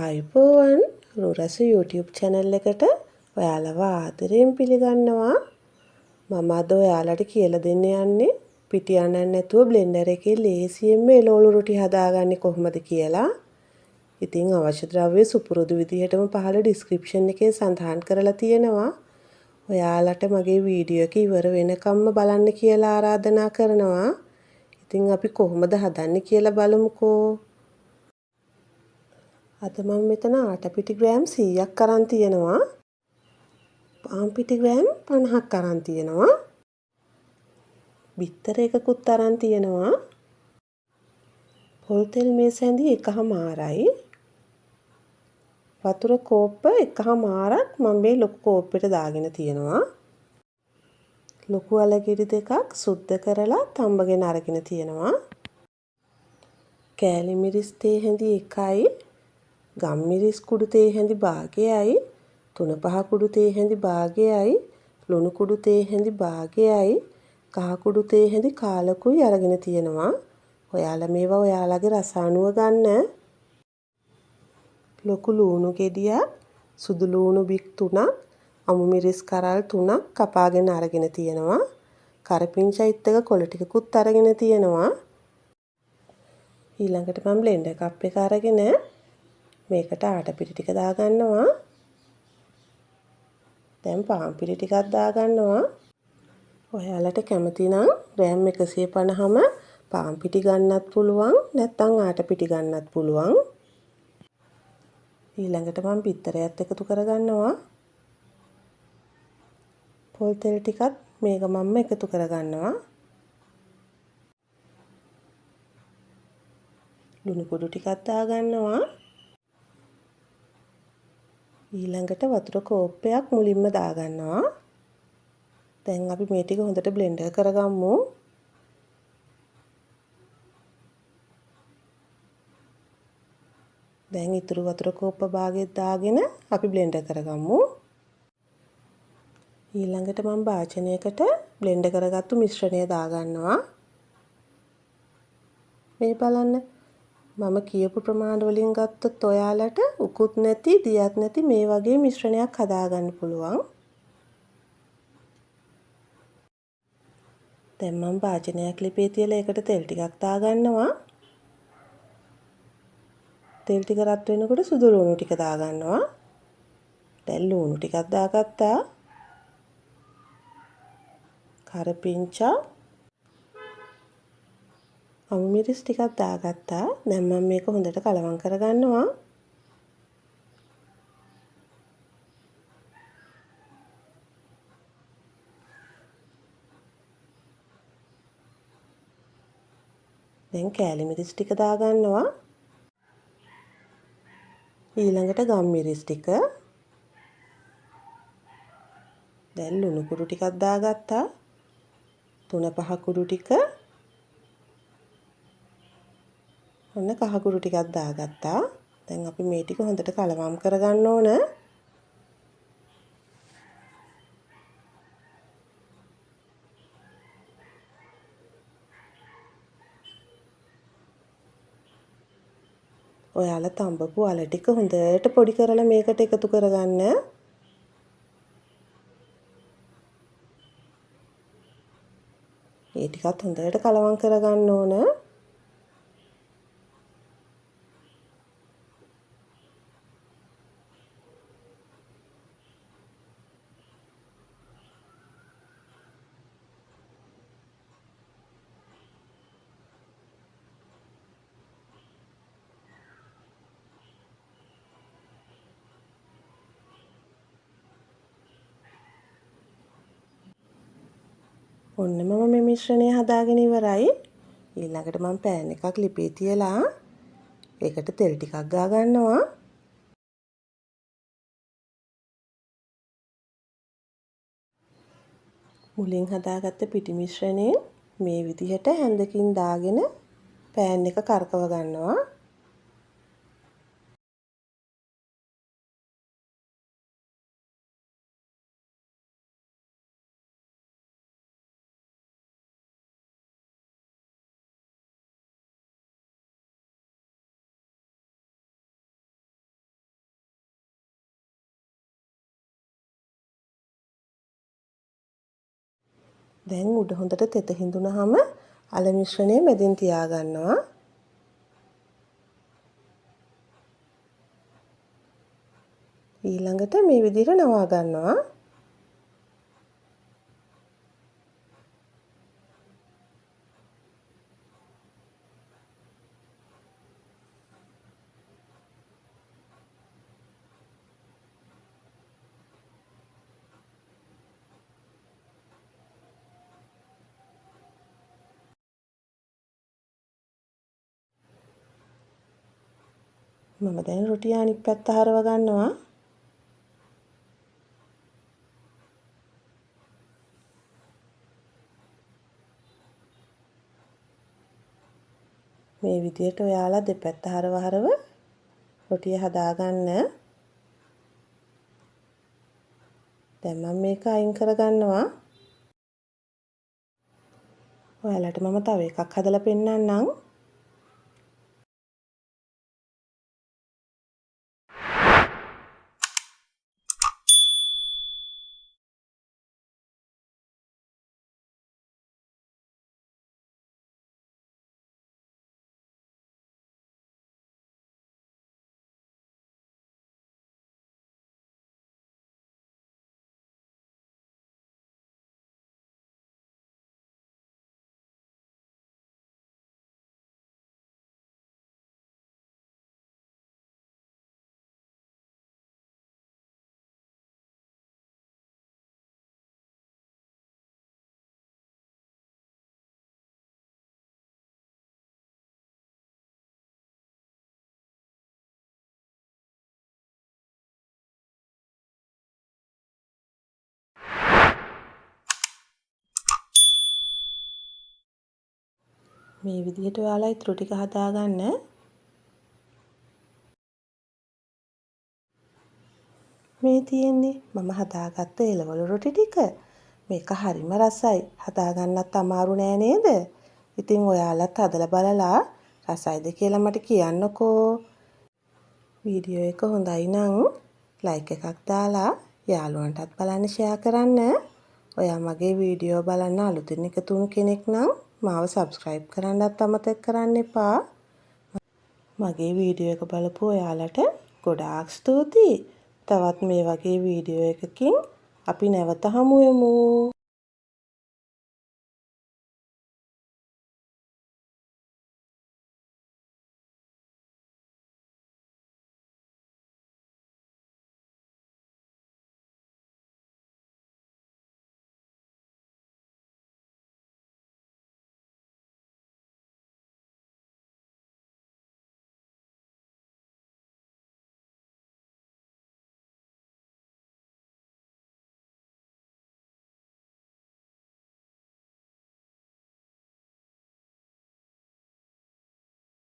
ආයුබෝවන් රුරස YouTube channel එකට ඔයාලව ආදරයෙන් පිළිගන්නවා. මම අද ඔයාලට කියලා දෙන්න යන්නේ පිටි අනන්න නැතුව බ්ලෙන්ඩර් එකේ ලේසියෙන්ම එළවලු රොටි හදාගන්නේ කොහොමද කියලා. ඉතින් අවශ්‍ය ද්‍රව්‍ය සුපුරුදු විදිහටම පහළ description එකේ සඳහන් කරලා තියෙනවා. ඔයාලට මගේ වීඩියෝ එක ඉවර වෙනකම්ම බලන්න කියලා ආරාධනා කරනවා. ඉතින් අපි කොහොමද හදන්නේ කියලා බලමුකෝ. අද මම මෙතන ආට පිටි ග්‍රෑම් 100ක් අරන් තියෙනවා. පාන් පිටි ග්‍රෑම් 50ක් අරන් තියෙනවා. බිත්තර එකකුත් අරන් තියෙනවා. පොල් තෙල් මේස ඇඳි එකහමාරයි. වතුර කෝප්ප එකහමාරක් මම මේ ලොකු කෝප්පෙට දාගෙන තියෙනවා. ලොකු අලගිරි දෙකක් සුද්ධ කරලා තඹගෙන අරගෙන තියෙනවා. කෑලි මිරිස් තේ හැඳි 1යි. ගම්මිරිස් කුඩු තේ හැඳි භාගයයි, 3-5 කුඩු තේ හැඳි භාගයයි, ලුණු කුඩු තේ හැඳි භාගයයි, කහ කුඩු තේ හැඳි කාලකුයි අරගෙන තියෙනවා. ඔයාලා මේවා ඔයාලගේ රස අනුව ගන්න. ලොකු ලුණු ගෙඩියක්, සුදු ලුණු බික් 3ක්, අමු මිරිස් කරල් 3ක් කපාගෙන අරගෙන තියෙනවා. කරපිංචයිත් එක කොළ ටිකකුත් අරගෙන තියෙනවා. ඊළඟට මම බ්ලෙන්ඩර් කප් එක අරගෙන මේකට ආට පිටි ටික දාගන්නවා. දැන් පාන් පිටි ටිකක් දාගන්නවා. ඔයාලට කැමති නම් ග්‍රෑම් 150ම පාන් පිටි ගන්නත් පුළුවන්, නැත්නම් ආට පිටි ගන්නත් පුළුවන්. ඊළඟට මම බිත්තරයත් එකතු කරගන්නවා. පොල් තෙල් ටිකත් මේ ගමන්ම එකතු කරගන්නවා. ලුණු කුඩු ටිකක් දාගන්නවා. ඊළඟට වතුර කෝප්පයක් මුලින්ම දාගන්නවා. දැන් අපි මේ ටික හොඳට බ්ලෙන්ඩර් කරගමු. දැන් ඊතුරු වතුර කෝප්ප භාගෙත් දාගෙන අපි බ්ලෙන්ඩර් කරගමු. ඊළඟට මම භාජනයකට බ්ලෙන්ඩර් කරගත්තු මිශ්‍රණය දාගන්නවා. මේ බලන්න. මම කියපු ප්‍රමාණ වලින් ගත්තොත් ඔයාලට උකුත් නැති, දියත් නැති මේ වගේ මිශ්‍රණයක් හදාගන්න පුළුවන්. දැන් මම භාජනයක් ලිපේ තියලා ඒකට තෙල් ටිකක් දාගන්නවා. තෙල් ටික රත් වෙනකොට සුදු ලුණු ටික දාගන්නවා. දැන් ලුණු ටිකක් දාගත්තා. කරපිංචා, අමු මිරිස් ටිකක් දාගත්තා. දැන් මම මේක හොඳට කලවම් කරගන්නවා. දැන් කෑලි මිරිස් ටික දාගන්නවා. ඊළඟට ගම් මිරිස් ටික. දැන් ලුණු කුඩු ටිකක් දාගත්තා. 3-5 කුඩු ටික. ඔන්න කහ කුඩු ටිකක් දාගත්තා. දැන් අපි මේ ටික හොඳට කලවම් කරගන්න ඕන. ඔයාලා තඹපු අල ටික හොඳට පොඩි කරලා මේකට එකතු කරගන්න. මේ ටිකත් හොඳට කලවම් කරගන්න ඕන. ඔන්න මම මේ මිශ්‍රණය හදාගෙන ඉවරයි. ඊළඟට මම පෑන් එකක් ලිපේ තියලා ඒකට තෙල් ටිකක් ගා ගන්නවා. මුලින් හදාගත්ත පිටි මිශ්‍රණයෙන් මේ විදිහට හැන්දකින් දාගෙන පෑන් එක කරකව ගන්නවා. දැන් උඩ හොඳට තෙත හිඳුනහම අල මිශ්‍රණය මැදින් තියාගන්නවා. ඊළඟට මේ විදිහට නවා ගන්නවා. මම දැන් රොටිය අනිත් පැත්ත හරව ගන්නවා. මේ විදිහට ඔයාලා දෙපැත්ත හරව රොටිය හදාගන්න. දැන් මම මේක අයින් කරගන්නවා. ඔයාලට මම තව එකක් හදලා පෙන්නන්නම්. මේ විදිහට ඔයාලා ඉතුරු ටික හදාගන්න. මේ තියෙන්නේ මම හදාගත්ත එළවලු රොටි ටික. මේක හරිම රසයි. හදාගන්නත් අමාරු නෑ නේද? ඉතින් ඔයාලත් හදලා බලලා රසයිද කියලා මට කියන්නකෝ. වීඩියෝ එක හොඳයි නම් ලයික් එකක් දාලා යාළුවන්ටත් බලන්න ෂෙයා කරන්න. ඔයා මගේ වීඩියෝ බලන්න අලුතින් එකතු වුණු කෙනෙක් නම් මාව සබ්ස්ක්‍රයිබ් කරන්නත් අමතක කරන්න එපා. මගේ වීඩියෝ එක බලපු ඔයාලට ගොඩාක් ස්තුතියි. තවත් මේ වගේ වීඩියෝ එකකින් අපි නැවත හමු වෙමු.